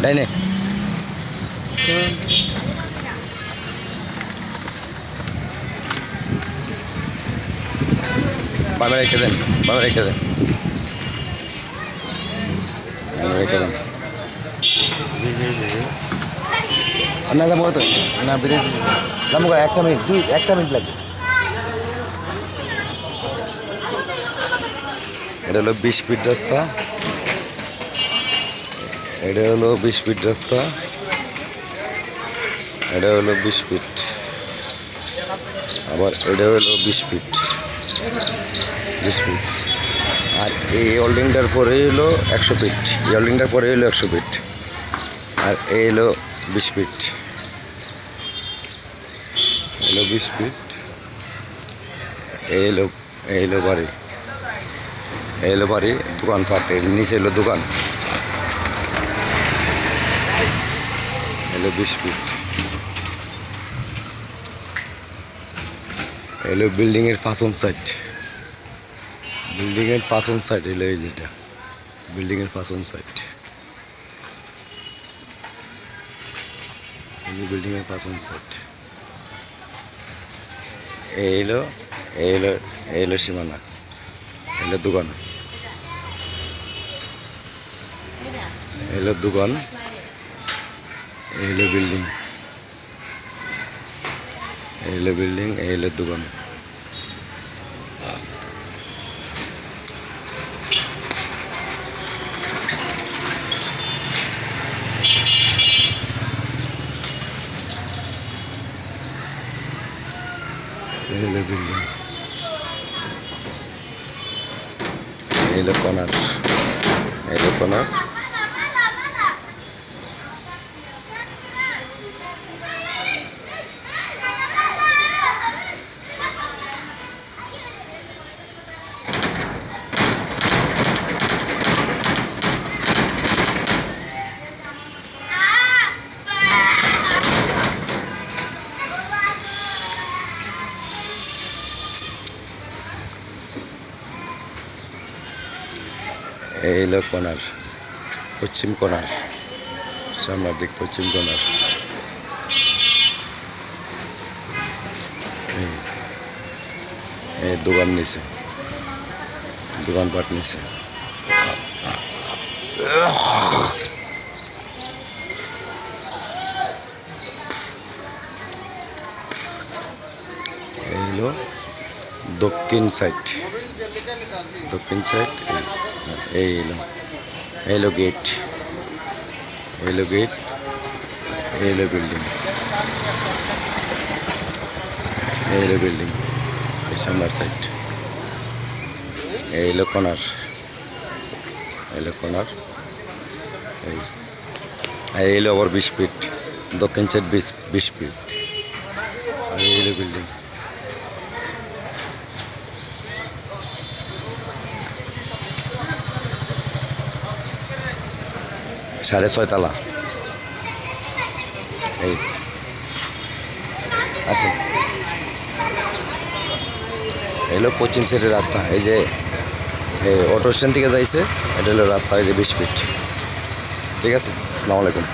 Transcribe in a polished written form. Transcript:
ডাইনে বাবা রেখে দেন, বাবা রেখে দেন, রেখে দেন। না যাবো তো না বেরিয়ে যাবো, একটা মিনিট একটা মিনিট লাগবে। এটা হলো 20 ফিট রাস্তা, এটা হলো 20 ফিট রাস্তা, এটা হলো 20 ফিট, আবার এটা হলো 20 ফিট, 20 ফিট। আর এই হোল্ডিংটার পরে হলো 100 ফিট, এই হোল্ডিংটার পরে হলো 100 ফিট, আর এই হলো 20 ফিট, হলো 20 ফিট। এই হলো বাড়ি, এই হলো বাড়ি, দোকানপাট, এর নিচে হলো দোকান, হলো 20 ফিট। হলো বিল্ডিংয়ের পাঁচন সাইড, বিল্ডিংয়ের পাঁচন সাইড হলো এই যেটা বিল্ডিংয়ের পাঁচন সাইড, বিল্ডিংয়ের পাঁচন সাইড। এই হলো সীমানা, এলো দোকান, এলো দোকান, এলো বিল্ডিং, এলো বিল্ডিং, এলো দোকান। এলো বিল্ডিং, এলো কর্নার, এলো কর্নার, এই হলো কর্নার, পশ্চিম কর্নার, সামনের দিক পশ্চিম কর্নার। এই দোকান নিচে, দোকানপাট নিচে। এই হলো দক্ষিণ সাইড, দক্ষিণ সাইড। এই হলো গেট, এলো গেট, এলো বিল্ডিং, এলো বিল্ডিং, সামনের সাইড। এইলো কর্নার, এলো কর্নার। এই হলো আবার 20 ফিট, দক্ষিণ সাইড 20 ফিট, আর এইলো বিল্ডিং। সাড়ে 6 তলা। এই আসেন, এলো পশ্চিম সাইডের রাস্তা। এই যে অটো স্ট্যান্ড থেকে যাইছে, এটা হলো রাস্তা, এই যে 20 ফিট। ঠিক আছে, আসসালামু আলাইকুম।